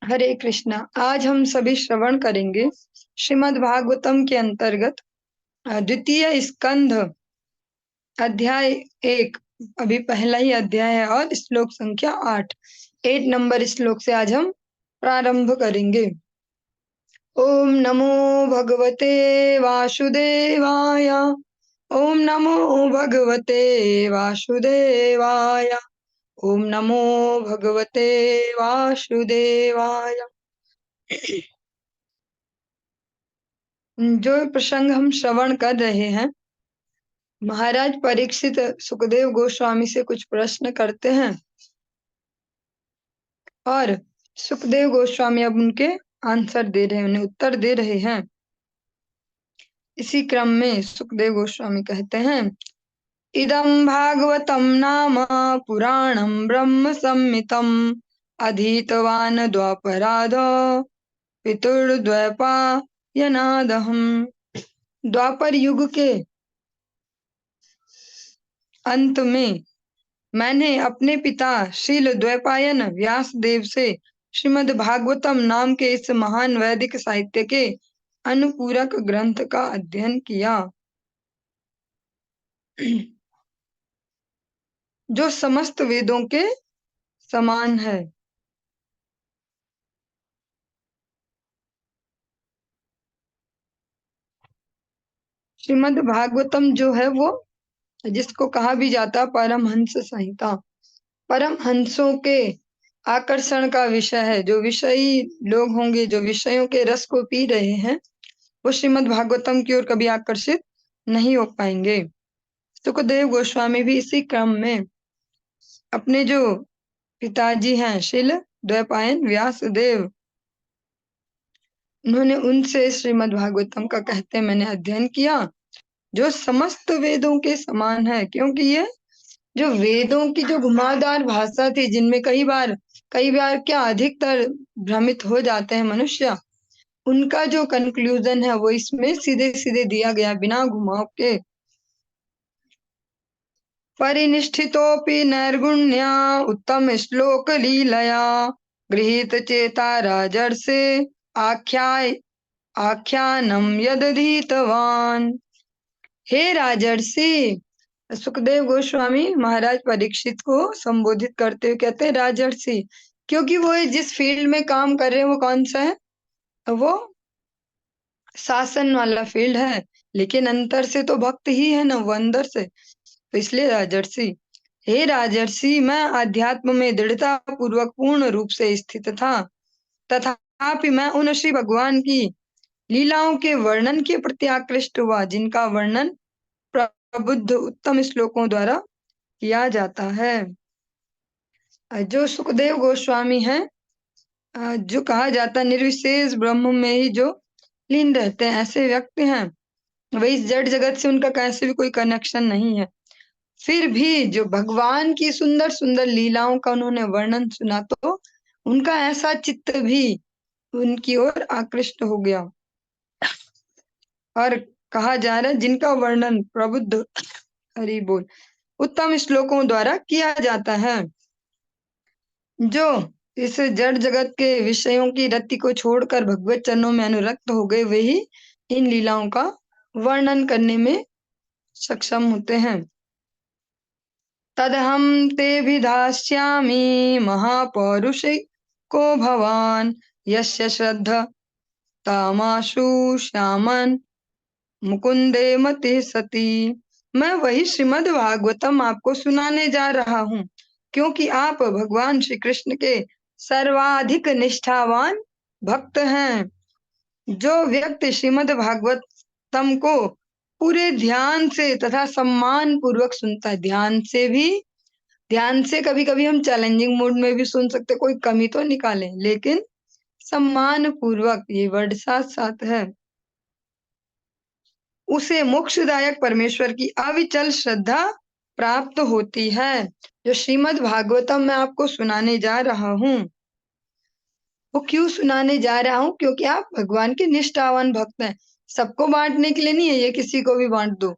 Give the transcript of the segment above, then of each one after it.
हरे कृष्णा। आज हम सभी श्रवण करेंगे श्रीमद् भागवतम के अंतर्गत द्वितीय स्कंध अध्याय 1। अभी पहला ही अध्याय है और श्लोक संख्या 8 नंबर श्लोक से आज हम प्रारंभ करेंगे। ओम नमो भगवते वासुदेवाय। ओम नमो भगवते वासुदेवाय। ओम नमो भगवते वासुदेवाय। जो प्रसंग हम श्रवण कर रहे हैं, महाराज परीक्षित सुखदेव गोस्वामी से कुछ प्रश्न करते हैं और सुखदेव गोस्वामी अब उनके आंसर दे रहे हैं, उन्हें उत्तर दे रहे हैं। इसी क्रम में सुखदेव गोस्वामी कहते हैं, इदं भागवतं नाम पुराणं ब्रह्म संहितं अधीतवान् द्वापराध पितुर्द्वैपायनादहम्। द्वापर युग के अंत में मैंने अपने पिता श्रील द्वैपायन व्यास देव से श्रीमद् भागवतम नाम के इस महान वैदिक साहित्य के अनुपूरक ग्रंथ का अध्ययन किया, जो समस्त वेदों के समान है। श्रीमद् भागवतम जो है वो जिसको कहा भी जाता परमहंस संहिता, परमहंसों के आकर्षण का विषय है। जो विषयी लोग होंगे, जो विषयों के रस को पी रहे हैं, वो श्रीमद् भागवतम की ओर कभी आकर्षित नहीं हो पाएंगे। सुखदेव गोस्वामी भी इसी क्रम में अपने जो पिताजी हैं श्रील द्वैपायन व्यास देव, उन्होंने उनसे श्रीमद् भागवतम का कहते मैंने अध्ययन किया, जो समस्त वेदों के समान है। क्योंकि ये जो वेदों की जो घुमावदार भाषा थी, जिनमें कई बार क्या अधिकतर भ्रमित हो जाते हैं मनुष्य, उनका जो कंक्लूजन है वो इसमें सीधे सीधे दिया गया, बिना घुमाव के। परिनिष्ठितोऽपि नैर्गुण्या उत्तम श्लोक लीलया गृहीत चेता राजर्षे आख्यानम यदधीतवान। हे राजर्षि, सुखदेव गोस्वामी महाराज परीक्षित को संबोधित करते हुए कहते हैं राजर्षि, क्योंकि वो जिस फील्ड में काम कर रहे हैं वो कौन सा है, वो शासन वाला फील्ड है, लेकिन अंतर से तो भक्त ही है ना, वो अंदर से। तो इसलिए राजर्षि, हे राजर्षि, मैं अध्यात्म में दृढ़ता पूर्वक पूर्ण रूप से स्थित था, तथापि मैं उन श्री भगवान की लीलाओं के वर्णन के प्रति आकृष्ट हुआ, जिनका वर्णन प्रबुद्ध उत्तम श्लोकों द्वारा किया जाता है। जो सुखदेव गोस्वामी हैं, जो कहा जाता निर्विशेष ब्रह्म में ही जो लीन रहते हैं, ऐसे व्यक्ति हैं। वही इस जड़ जगत से उनका कैसे भी कोई कनेक्शन नहीं है, फिर भी जो भगवान की सुंदर सुंदर लीलाओं का उन्होंने वर्णन सुना, तो उनका ऐसा चित्त भी उनकी ओर आकृष्ट हो गया। और कहा जा रहा है जिनका वर्णन प्रबुद्ध हरि बोल उत्तम श्लोकों द्वारा किया जाता है। जो इस जड़ जगत के विषयों की रति को छोड़कर भगवत चरणों में अनुरक्त हो गए, वही इन लीलाओं का वर्णन करने में सक्षम होते हैं। तदहं तेऽभिधास्यामि महापौरुषिको भवान् यस्य श्रद्धा तामाशु श्यामन् मुकुंदे मति सती। मैं वही श्रीमद् भागवतम आपको सुनाने जा रहा हूँ, क्योंकि आप भगवान श्री कृष्ण के सर्वाधिक निष्ठावान भक्त हैं। जो व्यक्ति श्रीमद् भागवतम को पूरे ध्यान से तथा सम्मान पूर्वक सुनता है, ध्यान से कभी कभी हम चैलेंजिंग मूड में भी सुन सकते, कोई कमी तो निकालें, लेकिन सम्मान पूर्वक, ये वर्ड साथ साथ है, उसे मोक्षदायक परमेश्वर की अविचल श्रद्धा प्राप्त होती है। जो श्रीमद् भागवतम मैं आपको सुनाने जा रहा हूँ, वो क्यों सुनाने जा रहा हूँ, क्योंकि आप भगवान के निष्ठावान भक्त हैं। सबको बांटने के लिए नहीं है, ये किसी को भी बांट दो।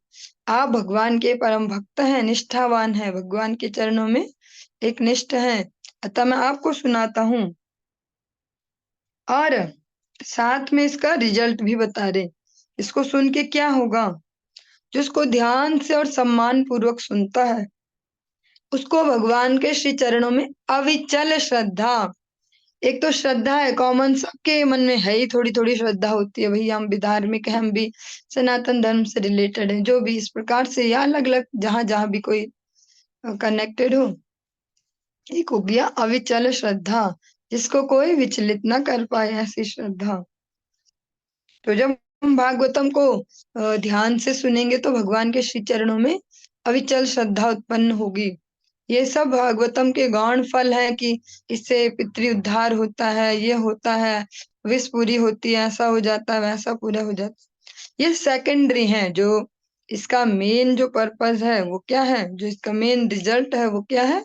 आप भगवान के परम भक्त हैं, निष्ठावान हैं, भगवान के चरणों में एक निष्ठ है, अतः मैं आपको सुनाता हूँ। और साथ में इसका रिजल्ट भी बता रहे। इसको सुन के क्या होगा? जिसको ध्यान से और सम्मान पूर्वक सुनता है उसको भगवान के श्री चरणों में अविचल श्रद्धा। एक तो श्रद्धा है, कॉमन सबके मन में है ही, थोड़ी थोड़ी श्रद्धा होती है, भैया हम भी धार्मिक है, हम भी सनातन धर्म से रिलेटेड है, जो भी इस प्रकार से या अलग अलग जहां जहां भी कोई कनेक्टेड हो। एक हो गया अविचल श्रद्धा, जिसको कोई विचलित ना कर पाए, ऐसी श्रद्धा। तो जब हम भागवतम को ध्यान से सुनेंगे तो भगवान के श्री चरणों में अविचल श्रद्धा उत्पन्न होगी। ये सब भागवतम के गौण फल है कि इससे पितृ उद्धार होता है, ये होता है, विश पूरी होती है, ऐसा हो जाता है, वैसा पूरा हो जाता है। ये सेकेंडरी है। जो इसका मेन जो पर्पस है वो क्या है, जो इसका मेन रिजल्ट है वो क्या है?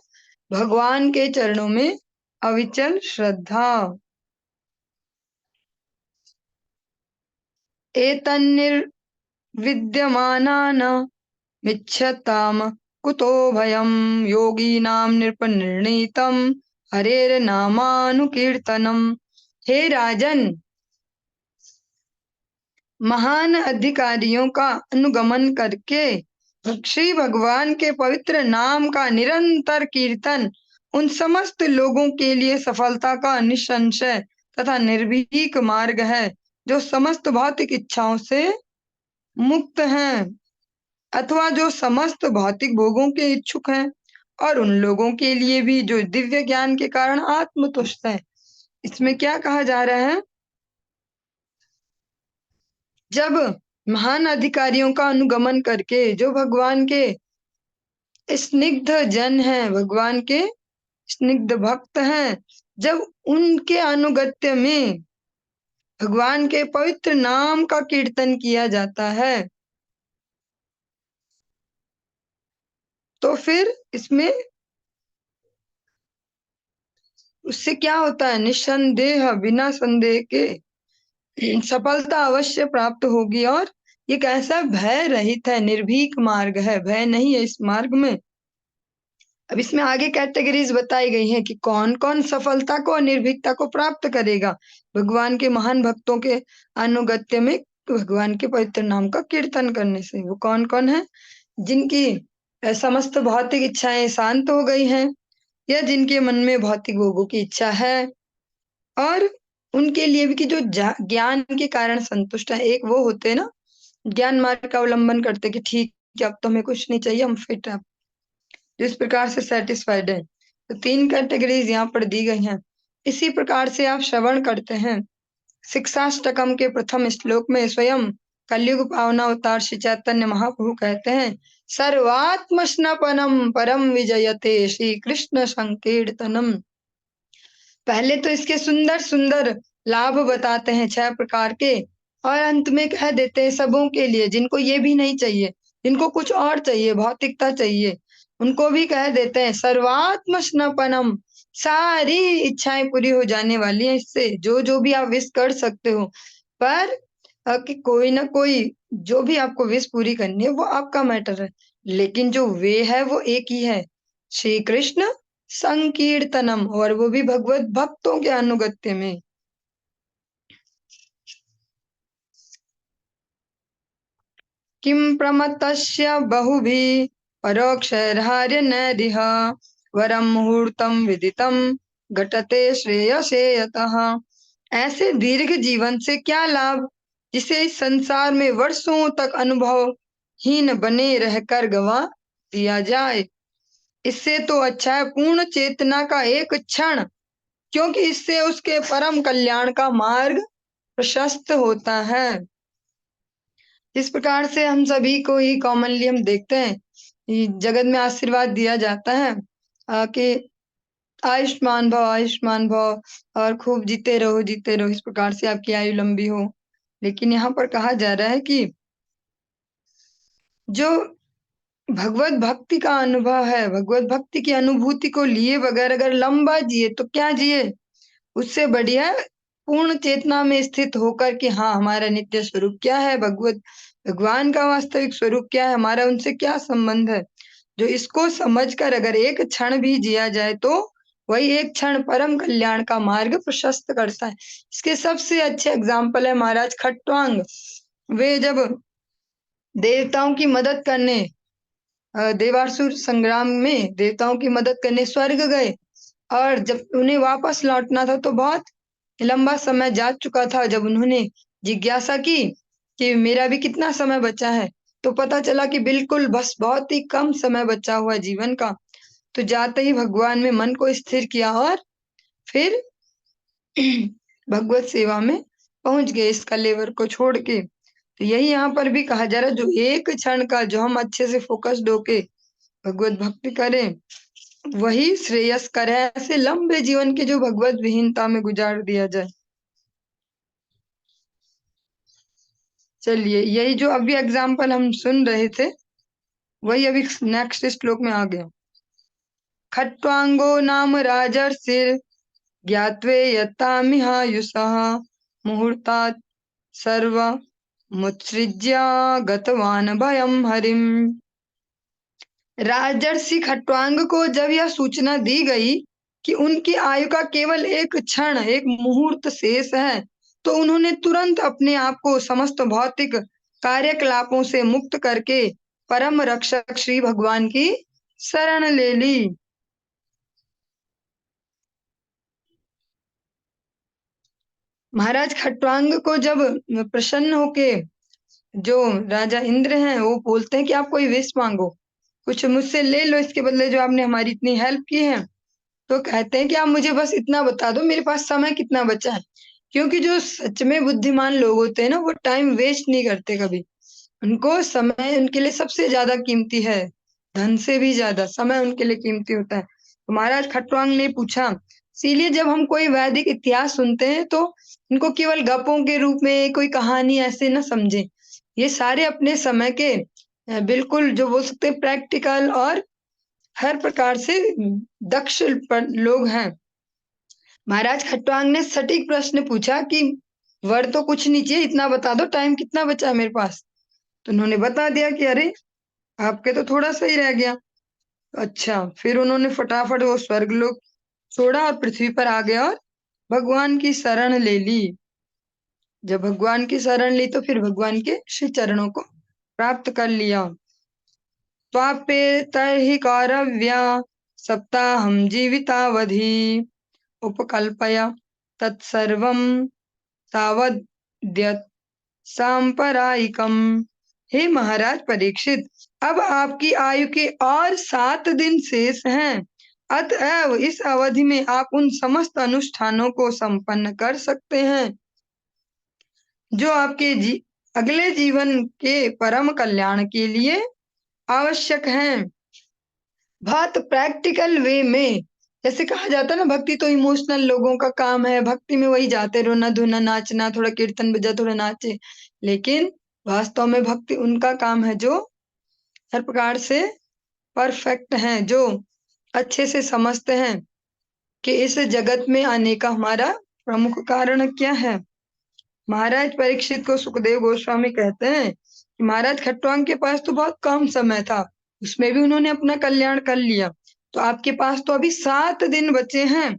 भगवान के चरणों में अविचल श्रद्धा। एतन्निर्विद्यमानान मिच्छताम कुतो भयं योगीनां नृपनिर्णीतम हरेर्नामानुकीर्तनम। हे राजन, महान अधिकारियों का अनुगमन करके श्री भगवान के पवित्र नाम का निरंतर कीर्तन उन समस्त लोगों के लिए सफलता का निसंशय तथा निर्भीक मार्ग है जो समस्त भौतिक इच्छाओं से मुक्त हैं, अथवा जो समस्त भौतिक भोगों के इच्छुक हैं, और उन लोगों के लिए भी जो दिव्य ज्ञान के कारण आत्मतुष्ट हैं। इसमें क्या कहा जा रहा है? जब महान अधिकारियों का अनुगमन करके जो भगवान के स्निग्ध जन हैं, भगवान के स्निग्ध भक्त हैं, जब उनके अनुगत्य में भगवान के पवित्र नाम का कीर्तन किया जाता है तो फिर इसमें उससे क्या होता है? निस्संदेह, बिना संदेह के सफलता अवश्य प्राप्त होगी। और ये कैसा भय रहित है, निर्भीक मार्ग है, भय नहीं है इस मार्ग में। अब इसमें आगे कैटेगरीज बताई गई हैं कि कौन कौन सफलता को और निर्भीकता को प्राप्त करेगा भगवान के महान भक्तों के अनुगत्य में, भगवान के पवित्र नाम का कीर्तन करने से। वो कौन कौन है? जिनकी समस्त भौतिक इच्छाएं शांत हो गई हैं, या जिनके मन में भौतिक भोगों की इच्छा है, और उनके लिए भी कि जो ज्ञान के कारण संतुष्ट है। एक वो होते हैं ना, ज्ञान मार्ग का अवलंबन करते कि ठीक है अब तो हमें कुछ नहीं चाहिए, हम फिट है, जिस प्रकार से सेटिस्फाइड है। तो तीन कैटेगरीज यहाँ पर दी गई हैं। इसी प्रकार से आप श्रवण करते हैं। शिक्षाष्टकम के प्रथम श्लोक में स्वयं कलयुग पावनावतार श्री चैतन्य महाप्रभु कहते हैं, सर्वात्म स्नपनम परम विजयते श्री कृष्ण संकीर्तनम। पहले तो इसके सुंदर सुंदर लाभ बताते हैं 6 प्रकार के, और अंत में कह देते हैं सबों के लिए, जिनको ये भी नहीं चाहिए, जिनको कुछ और चाहिए, भौतिकता चाहिए, उनको भी कह देते हैं सर्वात्म स्नपनम, सारी इच्छाएं पूरी हो जाने वाली हैं इससे। जो जो भी आप विश कर सकते हो, पर कि कोई ना कोई जो भी आपको विश पूरी करनी है वो आपका मैटर है, लेकिन जो वे है वो एक ही है, श्री कृष्ण संकीर्तनम, और वो भी भगवत भक्तों के अनुगत्य में। किम प्रमत्तस्य बहुभिः परोक्षैर्हार्य नैरिह वरम मुहूर्तम विदितम घटते श्रेयसे यतः। ऐसे दीर्घ जीवन से क्या लाभ जिसे इस संसार में वर्षों तक अनुभवहीन बने रहकर गवा दिया जाए। इससे तो अच्छा है पूर्ण चेतना का एक क्षण, क्योंकि इससे उसके परम कल्याण का मार्ग प्रशस्त होता है। इस प्रकार से हम सभी को ही कॉमनली हम देखते हैं जगत में आशीर्वाद दिया जाता है कि आयुष्मान भव और खूब जीते रहो, इस प्रकार से आपकी आयु लंबी हो। लेकिन यहाँ पर कहा जा रहा है कि जो भगवत भक्ति का अनुभव है, भगवत भक्ति की अनुभूति को लिए बगैर अगर लंबा जिए तो क्या जिए, उससे बढ़िया पूर्ण चेतना में स्थित होकर कि हाँ हमारा नित्य स्वरूप क्या है, भगवान का वास्तविक स्वरूप क्या है, हमारा उनसे क्या संबंध है, जो इसको समझकर अगर एक क्षण भी जिया जाए तो वही एक क्षण परम कल्याण का मार्ग प्रशस्त करता है। इसके सबसे अच्छे एग्जाम्पल है महाराज खट्वांग। वे जब देवताओं की मदद करने देवासुर संग्राम में देवताओं की मदद करने स्वर्ग गए, और जब उन्हें वापस लौटना था तो बहुत लंबा समय जा चुका था। जब उन्होंने जिज्ञासा की कि मेरा भी कितना समय बचा है, तो पता चला कि बिल्कुल बस बहुत ही कम समय बचा हुआ है जीवन का। तो जाते ही भगवान में मन को स्थिर किया और फिर भगवत सेवा में पहुंच गए इस कलेवर को छोड़ के। तो यही यहाँ पर भी कहा जा रहा है, जो एक क्षण का जो हम अच्छे से फोकस्ड होके भगवत भक्ति करें वही श्रेयस्कर है, ऐसे लंबे जीवन के जो भगवत विहीनता में गुजार दिया जाए। चलिए, यही जो अभी एग्जाम्पल हम सुन रहे थे वही अभी नेक्स्ट श्लोक में आ गया। खट्वांगो नाम राजर्षिर ज्ञात्वे यत्तामिहायुषः मुहूर्तात् सर्व मुत्सृज्य गतवान भयम हरिम। राजर्षि खट्वांग को जब यह सूचना दी गई कि उनकी आयु का केवल एक क्षण, एक मुहूर्त शेष है, तो उन्होंने तुरंत अपने आप को समस्त भौतिक कार्यकलापों से मुक्त करके परम रक्षक श्री भगवान की शरण ले ली। महाराज खट्वांग को जब प्रसन्न होके जो राजा इंद्र हैं वो बोलते हैं कि आप कोई विश मांगो, कुछ मुझसे ले लो इसके बदले जो आपने हमारी इतनी हेल्प की है, तो कहते हैं कि आप मुझे बस इतना बता दो मेरे पास समय कितना बचा है। क्योंकि जो सच में बुद्धिमान लोग होते हैं ना, वो टाइम वेस्ट नहीं करते कभी। उनको समय उनके लिए सबसे ज्यादा कीमती है, धन से भी ज्यादा समय उनके लिए कीमती होता है। तो महाराज खट्वांग ने पूछा, इसीलिए जब हम कोई वैदिक इतिहास सुनते हैं तो इनको केवल गपों के रूप में, कोई कहानी ऐसे न समझे। ये सारे अपने समय के बिल्कुल जो बोल सकते हैं प्रैक्टिकल और हर प्रकार से दक्ष लोग हैं। महाराज खट्वांग ने सटीक प्रश्न पूछा कि वर तो कुछ नहीं चाहिए, इतना बता दो टाइम कितना बचा है मेरे पास। तो उन्होंने बता दिया कि अरे आपके तो थोड़ा सा ही रह गया। अच्छा, फिर उन्होंने फटाफट वो स्वर्गलोक छोड़ा और पृथ्वी पर आ गया और भगवान की शरण ले ली। जब भगवान की शरण ली तो फिर भगवान के श्री चरणों को प्राप्त कर लिया। त्वापे तर्हि कौरव्या सप्ताहं जीवितावधि उपकल्पय तत्सर्वं तावद्यत् सांपरायिकम। हे महाराज परीक्षित, अब आपकी आयु के और 7 दिन शेष हैं, अतएव इस अवधि में आप उन समस्त अनुष्ठानों को संपन्न कर सकते हैं जो आपके अगले जीवन के परम कल्याण के लिए आवश्यक हैं। बहुत प्रैक्टिकल वे में, जैसे कहा जाता है ना, भक्ति तो इमोशनल लोगों का काम है, भक्ति में वही जाते रोना धोना नाचना, थोड़ा कीर्तन बजा थोड़ा नाचे। लेकिन वास्तव में भक्ति उनका काम है जो हर प्रकार से परफेक्ट हैं, जो अच्छे से समझते हैं कि इस जगत में आने का हमारा प्रमुख कारण क्या है। महाराज परीक्षित को सुखदेव गोस्वामी कहते हैं कि महाराज खट्वांग के पास तो बहुत कम समय था, उसमें भी उन्होंने अपना कल्याण कर लिया। तो आपके पास तो अभी 7 दिन बचे हैं,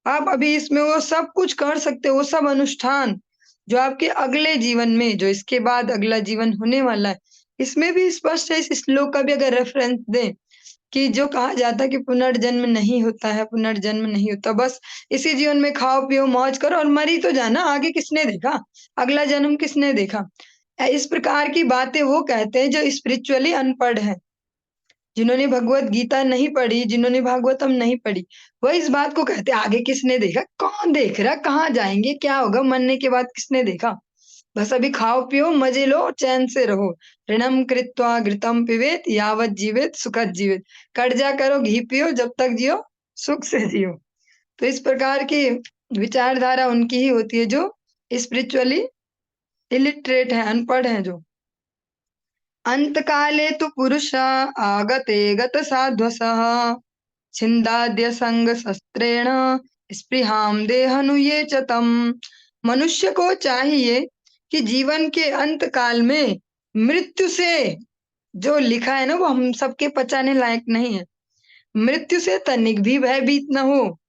आप अभी इसमें वो सब कुछ कर सकते हो, वो सब अनुष्ठान जो आपके अगले जीवन में, जो इसके बाद अगला जीवन होने वाला है, इसमें भी स्पष्ट है। इस श्लोक का भी अगर रेफरेंस दें कि जो कहा जाता है कि पुनर्जन्म नहीं होता है, पुनर्जन्म नहीं होता, बस इसी जीवन में खाओ पियो मौज करो और मरी तो जाना, आगे किसने देखा, अगला जन्म किसने देखा। इस प्रकार की बातें वो कहते हैं जो स्पिरिचुअली अनपढ़ है, जिन्होंने भगवत गीता नहीं पढ़ी, जिन्होंने भागवतम नहीं पढ़ी, वो इस बात को कहते हैं आगे किसने देखा, कौन देख रहा, कहाँ जाएंगे, क्या होगा मरने के बाद, किसने देखा। बस अभी खाओ पियो मजे लो चैन से रहो। ऋणम कृत्वा घृतम पिबेत यावत जीवेत सुखद जीवेत। कर्जा करो घी पियो जब तक जियो सुख से जियो। तो इस प्रकार की विचारधारा उनकी ही होती है जो स्पिरिचुअली इलिटरेट है, अनपढ़ है। जो अंतकाले तु पुरुष आगते गत साध्वसः छिंदाद्य संग शस्त्रेण स्पृहाम देहनुये च तम। मनुष्य को चाहिए कि जीवन के अंत काल में मृत्यु से, जो लिखा है ना वो हम सबके पचाने लायक नहीं है, मृत्यु से तनिक भी भयभीत न हो,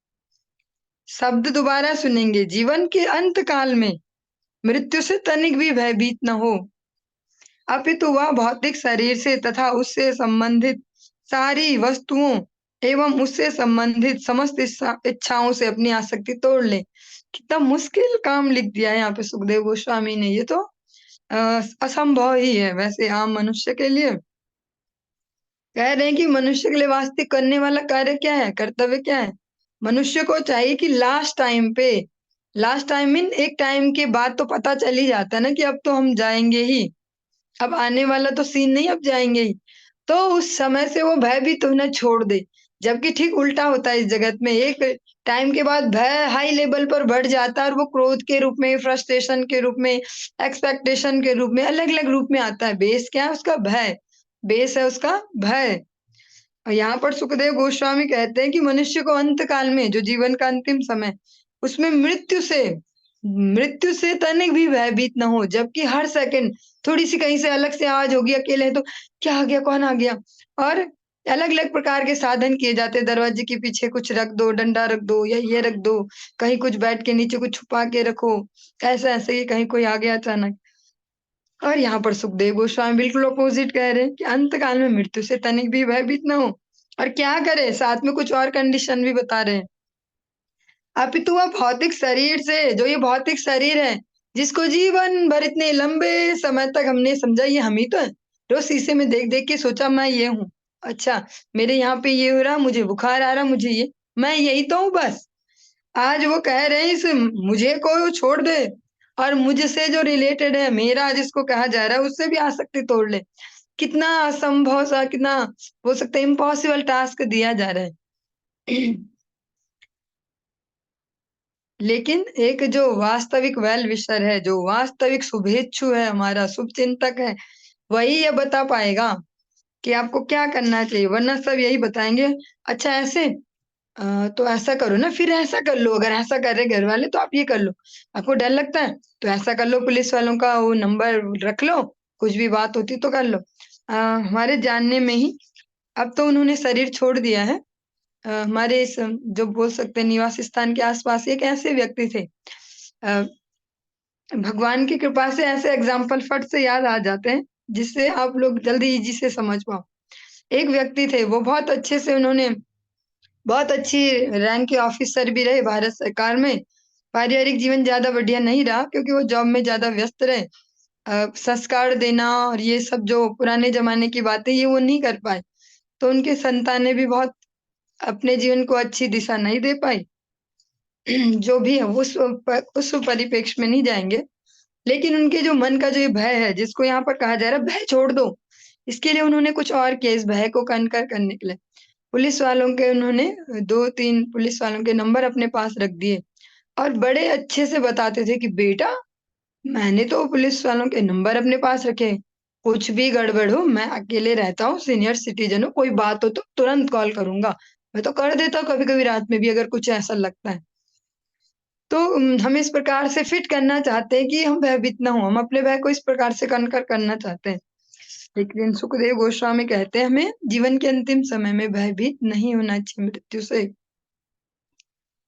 शब्द दोबारा सुनेंगे, जीवन के अंत काल में मृत्यु से तनिक भी भयभीत न हो, अपितु वह भौतिक शरीर से तथा उससे संबंधित सारी वस्तुओं एवं उससे संबंधित समस्त इच्छाओं से अपनी आसक्ति तोड़ ले। कितना मुश्किल काम लिख दिया है यहाँ पे सुखदेव गोस्वामी ने। ये तो असंभव ही है वैसे आम मनुष्य के लिए। कह रहे हैं कि मनुष्य के लिए वास्तविक करने वाला कार्य क्या है, कर्तव्य क्या है। मनुष्य को चाहिए कि लास्ट टाइम पे, लास्ट टाइम मीन एक टाइम के बाद तो पता चल ही जाता है ना कि अब तो हम जाएंगे ही, अब आने वाला तो सीन नहीं, अब जाएंगे ही। तो उस समय से वो भय भी तुमने छोड़ दे। जबकि ठीक उल्टा होता है इस जगत में, एक टाइम के बाद भय हाई लेवल पर बढ़ जाता है और वो क्रोध के रूप में, फ्रस्ट्रेशन के रूप में, एक्सपेक्टेशन के रूप में, अलग अलग रूप में आता है। बेस क्या है उसका? भय। बेस है उसका भय। और यहाँ पर सुखदेव गोस्वामी कहते हैं कि मनुष्य को अंत काल में, जो जीवन का अंतिम समय, उसमें मृत्यु से तनिक भी भयभीत न हो। जबकि हर सेकंड थोड़ी सी कहीं से अलग से आवाज होगी, अकेले हैं तो क्या आ गया, कौन आ गया, और अलग अलग प्रकार के साधन किए जाते हैं। दरवाजे के पीछे कुछ रख दो, डंडा रख दो, या ये रख दो, कहीं कुछ बेड के नीचे कुछ छुपा के रखो, ऐसा ऐसे ही कहीं कोई आ गया अचानक। और यहाँ पर सुखदेव गोस्वामी बिल्कुल अपोजिट कह रहे हैं कि अंत काल में मृत्यु से तनिक भी भयभीत न हो। और क्या करे, साथ में कुछ और कंडीशन भी बता रहे हैं। अपितु वह भौतिक शरीर से, जो ये भौतिक शरीर है, जिसको जीवन भर इतने लंबे समय तक हमने समझा ये हम ही तो है, रोज शीशे में देख देख के सोचा मैं ये हूँ, अच्छा मेरे यहाँ पे ये हो रहा, मुझे बुखार आ रहा, मुझे ये, मैं यही तो हूँ बस। आज वो कह रहे हैं इस मुझे को छोड़ दे और मुझसे जो रिलेटेड है, मेरा जिसको कहा जा रहा है, उससे भी आसक्ति तोड़ ले। कितना असंभव सा, कितना हो सकता है इम्पॉसिबल टास्क दिया जा रहा है। लेकिन एक जो वास्तविक वेल विशर है, जो वास्तविक शुभेच्छु है, हमारा शुभ चिंतक है, वही ये बता पाएगा कि आपको क्या करना चाहिए। वरना सब यही बताएंगे, अच्छा ऐसे तो ऐसा करो ना, फिर ऐसा कर लो, अगर ऐसा कर रहे घर वाले तो आप ये कर लो, आपको डर लगता है तो ऐसा कर लो, पुलिस वालों का वो नंबर रख लो, कुछ भी बात होती तो कर लो। हमारे जानने में ही अब तो उन्होंने शरीर छोड़ दिया है। हमारे इस जो बोल सकते हैं निवास स्थान के आसपास एक ऐसे व्यक्ति थे, अ, भगवान की कृपा से ऐसे एग्जाम्पल फट से याद आ जाते हैं जिससे आप लोग जल्दी इजी से समझ पाओ। एक व्यक्ति थे, वो बहुत अच्छे से, उन्होंने बहुत अच्छी रैंक के ऑफिसर भी रहे भारत सरकार में। पारिवारिक जीवन ज्यादा बढ़िया नहीं रहा क्योंकि वो जॉब में ज्यादा व्यस्त रहे। संस्कार देना और ये सब जो पुराने जमाने की बातें, ये वो नहीं कर पाए, तो उनके संतानें भी बहुत अपने जीवन को अच्छी दिशा नहीं दे पाई। जो भी है उस परिप्रेक्ष्य में नहीं जाएंगे। लेकिन उनके जो मन का जो ये भय है, जिसको यहाँ पर कहा जा रहा है भय छोड़ दो, इसके लिए उन्होंने कुछ और किया, इस भय को कनकर करने के लिए। पुलिस वालों के उन्होंने 2-3 पुलिस वालों के नंबर अपने पास रख दिए और बड़े अच्छे से बताते थे कि बेटा, मैंने तो पुलिस वालों के नंबर अपने पास रखे, कुछ भी गड़बड़ हो, मैं अकेले रहता हूँ, सीनियर सिटीजन हूँ, कोई बात हो तो तुरंत कॉल करूंगा, मैं तो कर देता हूँ कभी कभी रात में भी अगर कुछ ऐसा लगता है। तो हम इस प्रकार से फिट करना चाहते हैं कि हम भयभीत ना हो, हम अपने भय को इस प्रकार से कनकर करना चाहते हैं। लेकिन सुखदेव गोस्वामी कहते हैं हमें जीवन के अंतिम समय में भयभीत नहीं होना चाहिए मृत्यु से।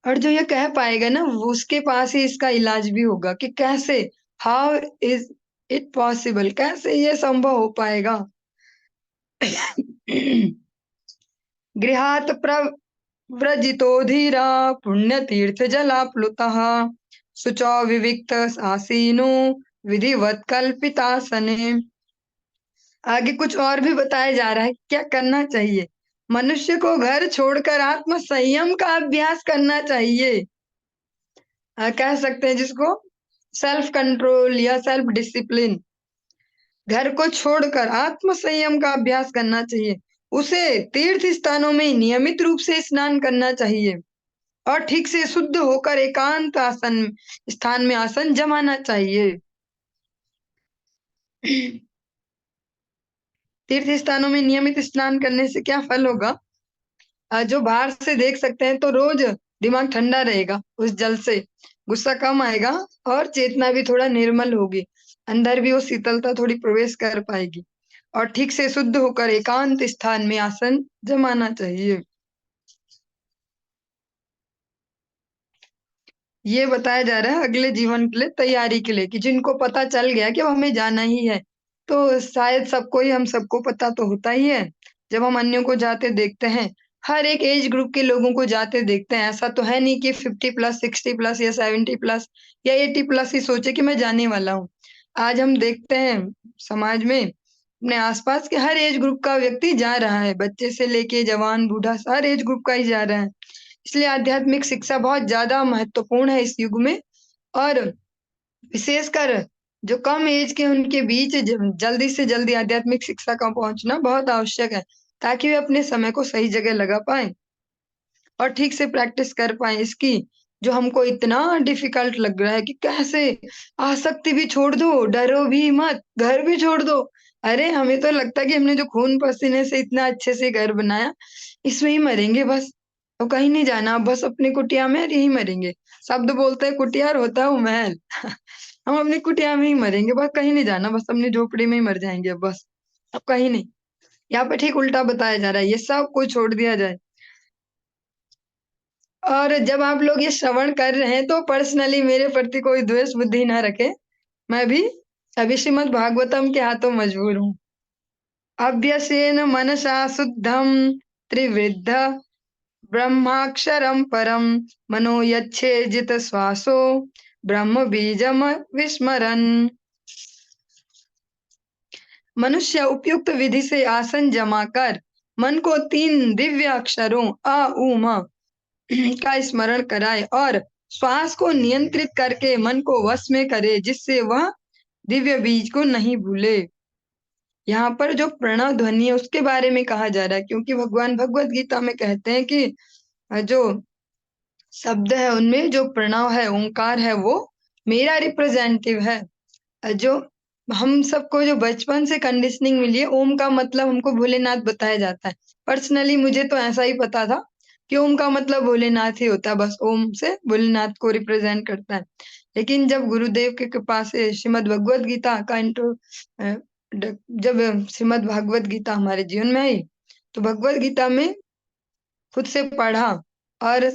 और जो ये कह पाएगा ना, वो उसके पास ही इसका इलाज भी होगा कि कैसे, हाउ इज इट पॉसिबल, कैसे ये संभव हो पाएगा। गृहात प्रव्रजितो धीरा पुण्य तीर्थ जलाप्लुतः शुचौ विविक्त आसीनो विधिवत कल्पितासने। आगे कुछ और भी बताया जा रहा है क्या करना चाहिए। मनुष्य को घर छोड़कर आत्म संयम का अभ्यास करना चाहिए। कह सकते हैं जिसको सेल्फ कंट्रोल या सेल्फ डिसिप्लिन। घर को छोड़कर आत्म संयम का अभ्यास करना चाहिए। उसे तीर्थ स्थानों में नियमित रूप से स्नान करना चाहिए और ठीक से शुद्ध होकर एकांत आसन स्थान में आसन जमाना चाहिए। तीर्थ स्थानों में नियमित स्नान करने से क्या फल होगा? जो बाहर से देख सकते हैं तो रोज दिमाग ठंडा रहेगा उस जल से, गुस्सा कम आएगा और चेतना भी थोड़ा निर्मल होगी, अंदर भी वो शीतलता थोड़ी प्रवेश कर पाएगी और ठीक से शुद्ध होकर एकांत स्थान में आसन जमाना चाहिए। ये बताया जा रहा है अगले जीवन के लिए तैयारी के लिए, कि जिनको पता चल गया कि अब हमें जाना ही है। तो शायद सबको ही, हम सबको पता तो होता ही है। जब हम अन्यों को जाते देखते हैं, हर एक एज ग्रुप के लोगों को जाते देखते हैं, ऐसा तो है नहीं कि 50+, 60+ या 70+ या 80+ ही सोचे कि मैं जाने वाला हूँ। आज हम देखते हैं समाज में, अपने आसपास के हर एज ग्रुप का व्यक्ति जा रहा है, बच्चे से लेके जवान बूढ़ा हर एज ग्रुप का ही जा रहा है। इसलिए आध्यात्मिक शिक्षा बहुत ज्यादा महत्वपूर्ण है इस युग में। और विशेषकर जो कम एज के, उनके बीच जल्दी से जल्दी आध्यात्मिक शिक्षा का पहुंचना बहुत आवश्यक है, ताकि वे अपने समय को सही जगह लगा पाए और ठीक से प्रैक्टिस कर पाए इसकी, जो हमको इतना डिफिकल्ट लग रहा है कि कैसे आसक्ति भी छोड़ दो, डरो भी मत, घर भी छोड़ दो। अरे हमें तो लगता है कि हमने जो खून पसीने से इतना अच्छे से घर बनाया, इसमें ही मरेंगे बस, तो कहीं नहीं जाना, बस अपनी कुटिया में यही मरेंगे। शब्द बोलते हैं कुटिया और होता है वो महल। हम अपनी कुटिया में ही मरेंगे बस, कहीं नहीं जाना, बस अपनी झोपड़ी में ही मर जाएंगे अब बस, अब कहीं नहीं। यहाँ पे ठीक उल्टा बताया जा रहा है, ये सब कुछ छोड़ दिया जाए। और जब आप लोग ये श्रवण कर रहे हैं तो पर्सनली मेरे प्रति कोई द्वेष बुद्धि ना रखे। मैं भी अभी श्रीमद् भागवतम के हाथों मजबूर हूँ। अभ्यसेन मनसा शुद्धम त्रिवृद्ध ब्रह्माक्षरम परम मनो यच्छेजित श्वासो ब्रह्म बीजम विस्मरन्। मनुष्य उपयुक्त विधि से आसन जमाकर मन को 3 दिव्य अक्षरों अ उ म का स्मरण कराए और श्वास को नियंत्रित करके मन को वश में करे, जिससे वह दिव्य बीज को नहीं भूले। यहाँ पर जो प्रणव ध्वनि है उसके बारे में कहा जा रहा है, क्योंकि भगवान भगवत गीता में कहते हैं कि जो शब्द है उनमें जो प्रणव है, ओंकार है, वो मेरा रिप्रेजेंटेटिव है। जो हम सबको जो बचपन से कंडीशनिंग मिली है, ओम का मतलब हमको भोलेनाथ बताया जाता है। पर्सनली मुझे तो ऐसा ही पता था कि ओम का मतलब भोलेनाथ ही होता है, बस ओम से भोलेनाथ को रिप्रेजेंट करता है। लेकिन जब गुरुदेव के कृपा से श्रीमद् भगवत गीता का जब श्रीमद् भागवत गीता हमारे जीवन में आई, तो भगवत गीता में खुद से पढ़ा और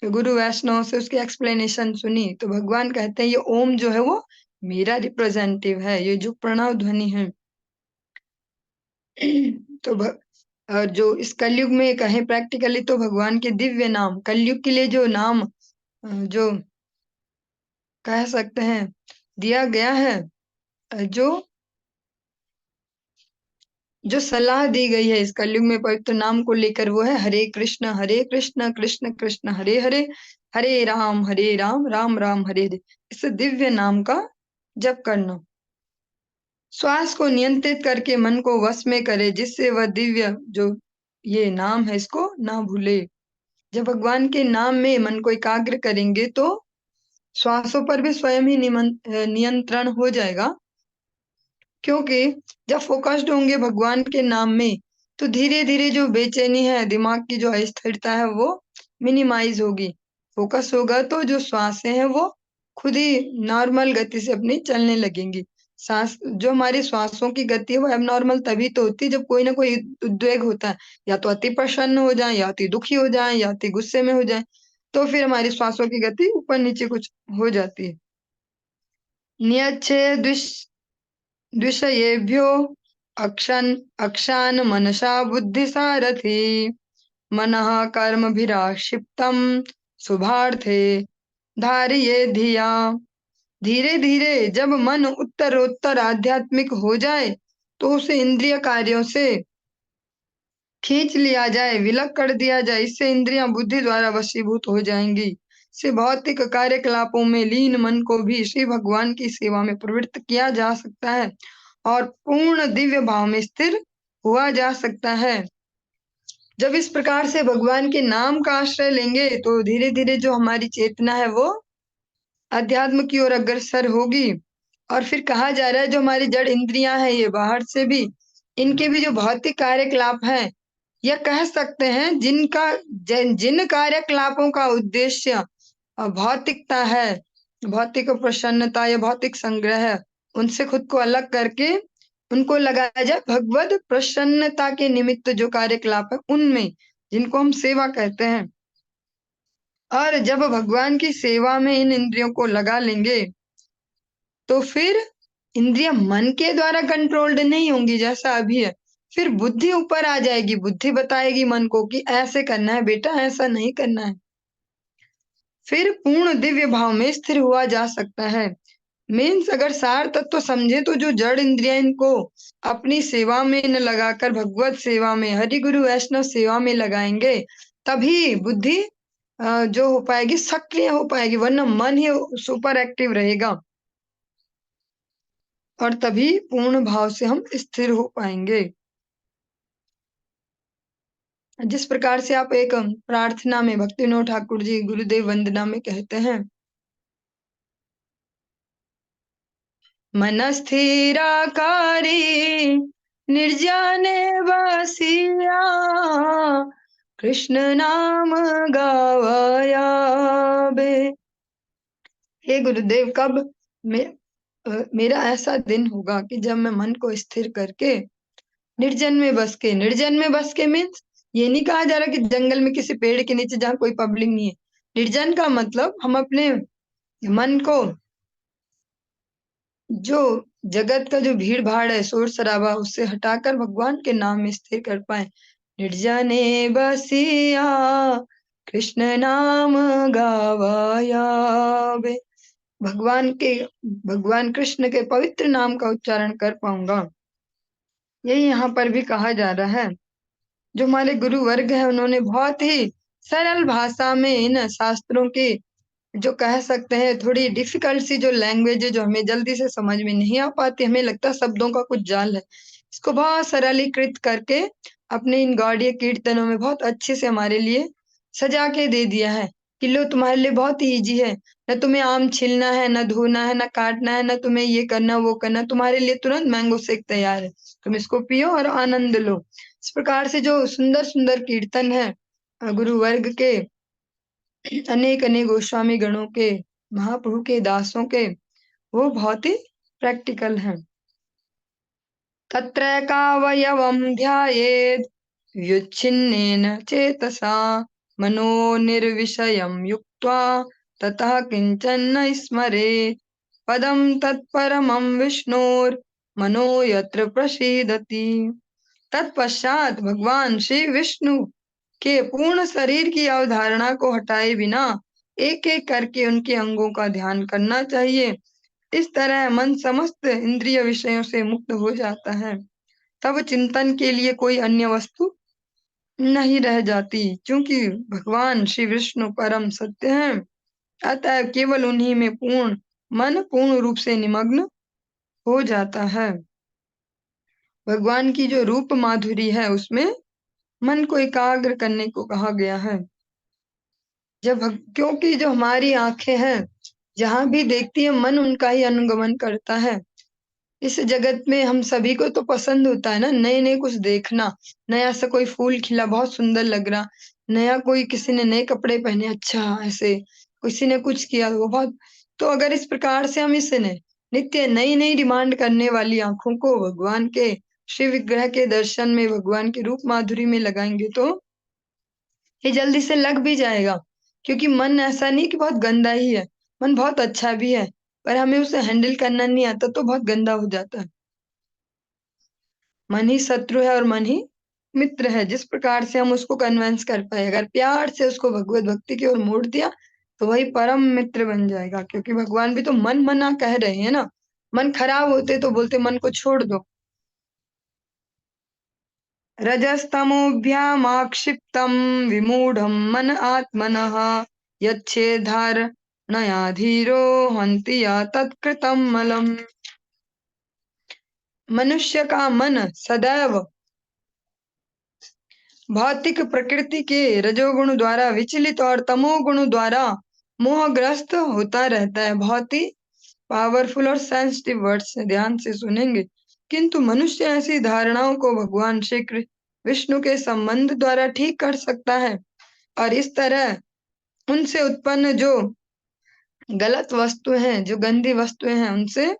गुरु वैष्णव से उसकी एक्सप्लेनेशन सुनी, तो भगवान कहते हैं ये ओम जो है वो मेरा रिप्रेजेंटेटिव है, ये जो प्रणव ध्वनि है। तो और जो इस कलयुग में कहें प्रैक्टिकली तो भगवान के दिव्य नाम, कलयुग के लिए जो नाम जो कह सकते हैं दिया गया है, जो जो सलाह दी गई है इस कलयुग में पवित्र नाम को लेकर, वो है हरे कृष्ण कृष्ण कृष्ण हरे हरे, हरे राम राम राम हरे हरे। इस दिव्य नाम का जप करना, श्वास को नियंत्रित करके मन को वश में करे, जिससे वह दिव्य जो ये नाम है इसको ना भूले। जब भगवान के नाम में मन को एकाग्र करेंगे तो श्वासों पर भी स्वयं ही नियंत्रण हो जाएगा, क्योंकि जब फोकस्ड होंगे भगवान के नाम में, तो धीरे धीरे जो बेचैनी है, दिमाग की जो अस्थिरता है, वो मिनिमाइज होगी। फोकस होगा तो जो श्वासें हैं वो खुद ही नॉर्मल गति से अपनी चलने लगेंगी। सांस, जो हमारी श्वासों की गति है वो एबनॉर्मल तभी तो होती है जब कोई ना कोई उद्वेग होता है, या तो अति प्रसन्न हो जाए, या अति दुखी हो जाए, या अति गुस्से में हो जाए, तो फिर हमारी श्वासों की गति ऊपर नीचे कुछ हो जाती है। नियच्छे द्विषयेभ्यो अक्षान मनसा बुद्धिसारथि मनः कर्मभिराक्षिप्तम् शुभार्थे धारये धिया। धीरे धीरे जब मन उत्तरोत्तर आध्यात्मिक हो जाए, तो उसे इंद्रिय कार्यों से खींच लिया जाए, विलग कर दिया जाए, इससे इंद्रियां बुद्धि द्वारा वशीभूत हो जाएंगी। से भौतिक कार्यकलापों में लीन मन को भी श्री भगवान की सेवा में प्रवृत्त किया जा सकता है और पूर्ण दिव्य भाव में स्थिर हुआ जा सकता है। जब इस प्रकार से भगवान के नाम का आश्रय लेंगे, तो धीरे धीरे जो हमारी चेतना है वो अध्यात्म की ओर अग्रसर होगी। और फिर कहा जा रहा है जो हमारी जड़ इंद्रियां हैं, ये बाहर से भी, इनके भी जो भौतिक कार्यकलाप हैं, या कह सकते हैं जिन कार्यकलापों का उद्देश्य भौतिकता है, भौतिक प्रसन्नता या भौतिक संग्रह है, उनसे खुद को अलग करके उनको लगाया जाए भगवत प्रसन्नता के निमित्त जो कार्यकलाप है उनमें, जिनको हम सेवा कहते हैं। और जब भगवान की सेवा में इन इंद्रियों को लगा लेंगे तो फिर इंद्रियां मन के द्वारा कंट्रोल्ड नहीं होंगी जैसा अभी है। फिर बुद्धि ऊपर आ जाएगी, बुद्धि बताएगी मन को कि ऐसे करना है बेटा, ऐसा नहीं करना है। फिर पूर्ण दिव्य भाव में स्थिर हुआ जा सकता है। मीन्स अगर सार तत्व समझे तो जो जड़ इंद्रियां इनको अपनी सेवा में न लगाकर भगवत सेवा में, हरि गुरु वैष्णव सेवा में लगाएंगे, तभी बुद्धि जो हो पाएगी, सक्रिय हो पाएगी, वरना मन ही सुपर एक्टिव रहेगा और तभी पूर्ण भाव से हम स्थिर हो पाएंगे। जिस प्रकार से आप एक प्रार्थना में भक्ति विनोद ठाकुर जी गुरुदेव वंदना में कहते हैं, मन स्थिराकारी निर्जने बसिया, कृष्ण नाम गावया बे। हे गुरुदेव, कब मेरा ऐसा दिन होगा कि जब मैं मन को स्थिर करके निर्जन में बस के, निर्जन में बस के मीन्स ये नहीं कहा जा रहा कि जंगल में किसी पेड़ के नीचे जहाँ कोई पब्लिक नहीं है। निर्जन का मतलब हम अपने मन को, जो जगत का जो भीड़ भाड़ है, शोर शराबा, उससे हटाकर भगवान के नाम में स्थिर कर पाए। निर्जने बसिया कृष्ण नाम गावाया बे। भगवान कृष्ण के पवित्र नाम का उच्चारण कर पाऊंगा। यही यहाँ पर भी कहा जा रहा है। जो हमारे गुरु वर्ग है उन्होंने बहुत ही सरल भाषा में इन शास्त्रों की, जो कह सकते हैं थोड़ी डिफिकल्ट सी जो लैंग्वेज है, जो हमें जल्दी से समझ में नहीं आ पाती, हमें लगता है शब्दों का कुछ जाल है, इसको बहुत सरलीकृत करके अपने इन गौड़ीय कीर्तनों में बहुत अच्छे से हमारे लिए सजा के दे दिया है कि लो तुम्हारे लिए बहुत ही ईजी है। न तुम्हें आम छीलना है, न धोना है, न काटना है, न तुम्हें ये करना वो करना, तुम्हारे लिए तुरंत मैंगो शेक तैयार है, तुम इसको पियो और आनंद लो। इस प्रकार से जो सुंदर सुंदर कीर्तन है गुरु वर्ग के, अनेक अनेक गोस्वामी गणों के, महाप्रभु के दासों के, वो बहुत ही प्रैक्टिकल हैं। तत्रैकावयवं ध्यायेत् व्युच्छिन्नेन चेतसा, मनो निर्विषयं युक्त्वा ततः किंचन न स्मरेत्। पदं तत्परमं विष्णोर्मनो यत्र प्रसीदति। तत्पश्चात भगवान श्री विष्णु के पूर्ण शरीर की अवधारणा को हटाए बिना एक एक करके उनके अंगों का ध्यान करना चाहिए। इस तरह मन समस्त इंद्रिय विषयों से मुक्त हो जाता है। तब चिंतन के लिए कोई अन्य वस्तु नहीं रह जाती, क्योंकि भगवान श्री विष्णु परम सत्य हैं। अतः केवल उन्हीं में मन पूर्ण रूप से निमग्न हो जाता है। भगवान की जो रूप माधुरी है उसमें मन को एकाग्र करने को कहा गया है। क्योंकि जो हमारी आंखें हैं जहां भी देखती है मन उनका ही अनुगमन करता है। इस जगत में हम सभी को तो पसंद होता है ना नए नए कुछ देखना, नया सा कोई फूल खिला बहुत सुंदर लग रहा, नया कोई किसी ने नए कपड़े पहने, अच्छा ऐसे किसी ने कुछ किया वो बहुत। तो अगर इस प्रकार से हम इस नित्य नई नई डिमांड करने वाली आंखों को भगवान के श्री विग्रह के दर्शन में, भगवान के रूप माधुरी में लगाएंगे तो ये जल्दी से लग भी जाएगा। क्योंकि मन ऐसा नहीं कि बहुत गंदा ही है, मन बहुत अच्छा भी है, पर हमें उसे हैंडल करना नहीं आता तो बहुत गंदा हो जाता है। मन ही शत्रु है और मन ही मित्र है। जिस प्रकार से हम उसको कन्विंस कर पाए, अगर प्यार से उसको भगवत भक्ति की ओर मोड़ दिया तो वही परम मित्र बन जाएगा। क्योंकि भगवान भी तो मन मना कह रहे हैं ना, मन खराब होते तो बोलते मन को छोड़ दो। रजस्तमोभ्यामाक्षिप्तं विमूढ़ं मन आत्मनः, यच्छेधारणया धीरो हन्ति या तत्कृतं मलम्। मनुष्य का मन सदैव भौतिक प्रकृति के रजोगुण द्वारा विचलित और तमोगुण द्वारा मोहग्रस्त होता रहता है। बहुत ही पावरफुल और सेंसिटिव वर्ड्स है, ध्यान से सुनेंगे। किंतु मनुष्य ऐसी धारणाओं को भगवान श्री विष्णु के संबंध द्वारा ठीक कर सकता है और इस तरह उनसे उत्पन्न जो गलत वस्तु हैं, जो गंदी वस्तुएं हैं, उनसे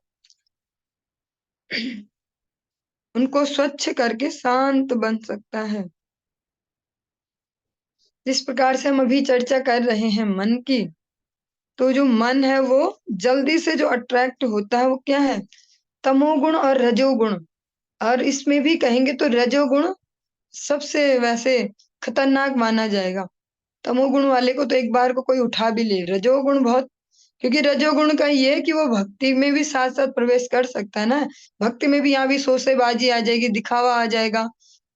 उनको स्वच्छ करके शांत बन सकता है। जिस प्रकार से हम अभी चर्चा कर रहे हैं मन की, तो जो मन है वो जल्दी से जो अट्रैक्ट होता है वो क्या है? तमोगुण और रजोगुण। और इसमें भी कहेंगे तो रजोगुण सबसे वैसे खतरनाक माना जाएगा। तमोगुण वाले को तो एक बार को कोई उठा भी ले, रजोगुण बहुत, क्योंकि रजोगुण का ये है कि वो भक्ति में भी साथ साथ प्रवेश कर सकता है ना। भक्ति में भी यहाँ भी शोसेबाजी आ जाएगी, दिखावा आ जाएगा।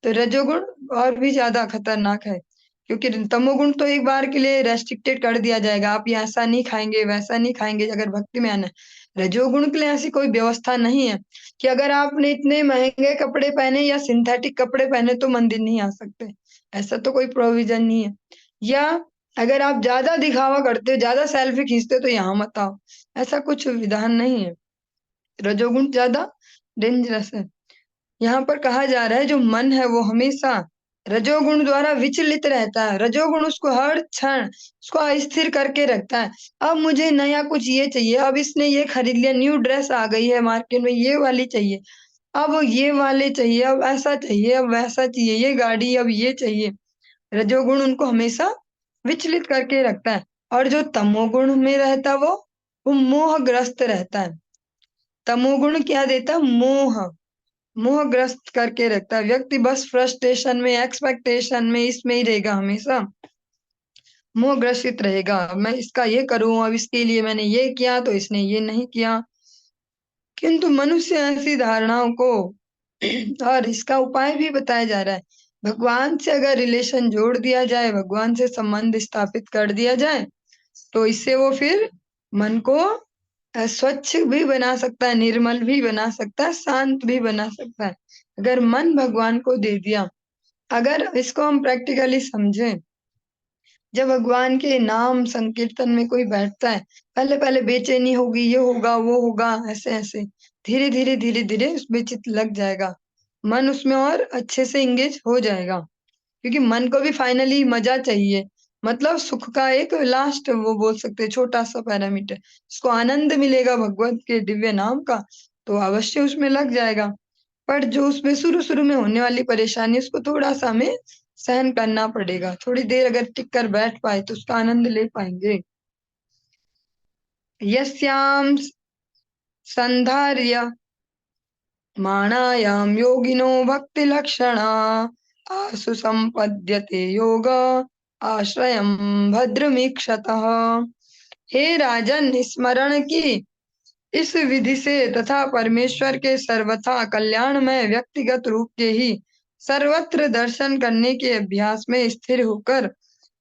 तो रजोगुण और भी ज्यादा खतरनाक है, क्योंकि तमोगुण तो एक बार के लिए रेस्ट्रिक्टेड कर दिया जाएगा, आप ये ऐसा नहीं खाएंगे वैसा नहीं खाएंगे अगर भक्ति में आना है। रजोगुण के लिए ऐसी कोई व्यवस्था नहीं है कि अगर आपने इतने महंगे कपड़े पहने या सिंथेटिक कपड़े पहने तो मंदिर नहीं आ सकते, ऐसा तो कोई प्रोविजन नहीं है। या अगर आप ज्यादा दिखावा करते हो, ज्यादा सेल्फी खींचते हो तो यहाँ मत आओ, ऐसा कुछ विधान नहीं है। रजोगुण ज्यादा डेंजरस है। यहाँ पर कहा जा रहा है जो मन है वो हमेशा रजोगुण द्वारा विचलित रहता है। रजोगुण उसको हर क्षण उसको अस्थिर करके रखता है। अब मुझे नया कुछ ये चाहिए, अब इसने ये खरीद लिया, न्यू ड्रेस आ गई है मार्केट में, ये वाली चाहिए, अब ये वाले चाहिए, अब ऐसा चाहिए, अब वैसा चाहिए, ये गाड़ी अब ये चाहिए। रजोगुण उनको हमेशा विचलित करके रखता है। और जो तमोगुण में रहता है वो मोहग्रस्त रहता है। तमोगुण क्या देता है? मोह, मोहग्रस्त करके रखता है। व्यक्ति बस फ्रस्ट्रेशन में, एक्सपेक्टेशन में, इसमें ही रहेगा हमेशा, मोहग्रसित रहेगा। मैं इसका ये करूं, अब इसके लिए मैंने ये किया तो इसने ये नहीं किया। किंतु मनुष्य ऐसी धारणाओं को और इसका उपाय भी बताया जा रहा है। भगवान से अगर रिलेशन जोड़ दिया जाए, भगवान से संबंध स्थापित कर दिया जाए, तो इससे वो फिर मन को स्वच्छ भी बना सकता है, निर्मल भी बना सकता है, शांत भी बना सकता है। अगर मन भगवान को दे दिया, अगर इसको हम प्रैक्टिकली समझें, जब भगवान के नाम संकीर्तन में कोई बैठता है, पहले पहले बेचैनी होगी, ये होगा वो होगा, ऐसे ऐसे धीरे धीरे धीरे धीरे उसमें चित्त लग जाएगा, मन उसमें और अच्छे से इंगेज हो जाएगा। क्योंकि मन को भी फाइनली मजा चाहिए, मतलब सुख का एक लास्ट वो बोल सकते हैं छोटा सा पैरामीटर, उसको आनंद मिलेगा भगवत के दिव्य नाम का, तो अवश्य उसमें लग जाएगा। पर जो उसमें शुरू शुरू में होने वाली परेशानी, उसको थोड़ा सा हमें सहन करना पड़ेगा। थोड़ी देर अगर टिक कर बैठ पाए तो उसका आनंद ले पाएंगे। यस्याम संधार्य माणायाम योगिनो भक्ति लक्षणा आसु संपद्यते योग आश्रयम भद्रमीक्षतः। हे राजन, स्मरण की इस विधि से तथा परमेश्वर के सर्वथा कल्याणमय व्यक्तिगत रूप के ही सर्वत्र दर्शन करने के अभ्यास में स्थिर होकर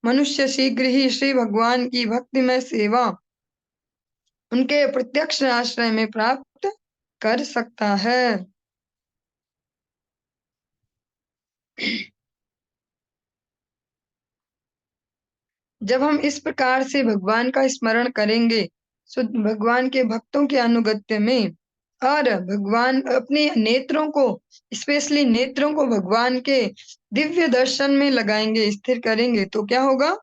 मनुष्य शीघ्र ही श्री भगवान की भक्तिमय सेवा उनके प्रत्यक्ष आश्रय में प्राप्त कर सकता है। जब हम इस प्रकार से भगवान का स्मरण करेंगे, तो भगवान के भक्तों के अनुगत्य में, और भगवान अपने नेत्रों को, स्पेशली नेत्रों को भगवान के दिव्य दर्शन में लगाएंगे, स्थिर करेंगे, तो क्या होगा?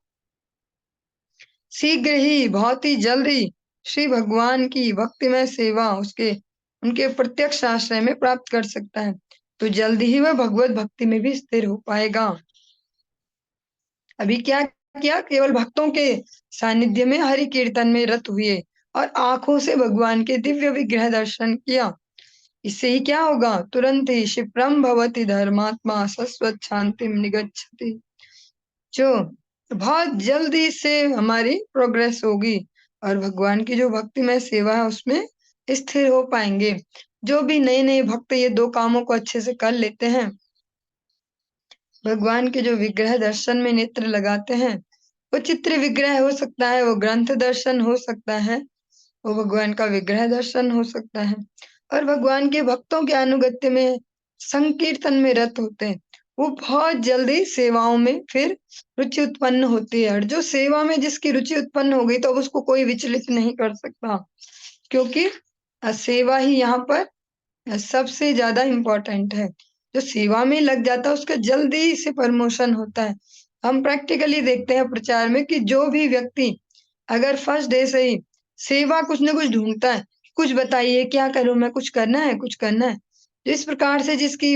शीघ्र ही, बहुत ही जल्दी श्री भगवान की भक्तिमय सेवा उसके उनके प्रत्यक्ष आश्रय में प्राप्त कर सकता है। तो जल्दी ही वह भगवत भक्ति में भी स्थिर हो पाएगा। अभी क्या किया? केवल भक्तों के सानिध्य में हरि कीर्तन में रत हुए और आंखों से भगवान के दिव्य विग्रह दर्शन किया। इससे ही क्या होगा? तुरंत ही क्षिप्रम भवति धर्मात्मा शाश्वत शांति निगच्छति। जो बहुत जल्दी से हमारी प्रोग्रेस होगी और भगवान की जो भक्तिमय सेवा है उसमें स्थिर हो पाएंगे। जो भी नए नए भक्त ये दो कामों को अच्छे से कर लेते हैं, भगवान के जो विग्रह दर्शन में नेत्र लगाते हैं, वो चित्र विग्रह हो सकता है, वो ग्रंथ दर्शन हो सकता है, वो भगवान का विग्रह दर्शन हो सकता है, और भगवान के भक्तों के अनुगत्य में संकीर्तन में रत होते हैं, वो बहुत जल्दी सेवाओं में फिर रुचि उत्पन्न होती है। और जो सेवा में जिसकी रुचि उत्पन्न हो गई तो अब उसको कोई विचलित नहीं कर सकता, क्योंकि सेवा ही यहाँ पर सबसे ज्यादा इम्पोर्टेंट है। जो सेवा में लग जाता है उसका जल्दी से प्रमोशन होता है। हम प्रैक्टिकली देखते हैं प्रचार में कि जो भी व्यक्ति अगर फर्स्ट डे से ही सेवा कुछ ना कुछ ढूंढता है, कुछ बताइए क्या करूं मैं, कुछ करना है, कुछ करना है, तो इस प्रकार से जिसकी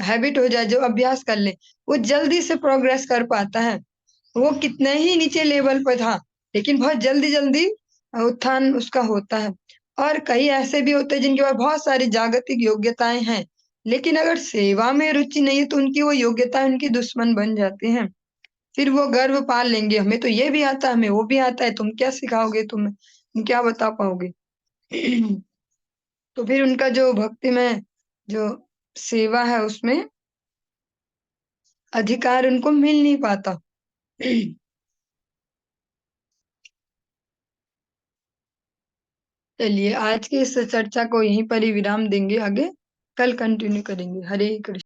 हैबिट हो जाए, जो अभ्यास कर ले, वो जल्दी से प्रोग्रेस कर पाता है। वो कितने ही नीचे लेवल पर था, लेकिन बहुत जल्दी जल्दी उत्थान उसका होता है। और कई ऐसे भी होते हैं जिनके पास बहुत सारी जागतिक योग्यताएं हैं, लेकिन अगर सेवा में रुचि नहीं है तो उनकी वो योग्यताएं उनकी दुश्मन बन जाती हैं। फिर वो गर्व पाल लेंगे, हमें तो ये भी आता है, हमें वो भी आता है, तुम क्या सिखाओगे, तुम क्या बता पाओगे। तो फिर उनका जो भक्ति में जो सेवा है उसमें अधिकार उनको मिल नहीं पाता। चलिए आज की इस चर्चा को यहीं पर ही विराम देंगे, आगे कल कंटिन्यू करेंगे। हरे कृष्ण।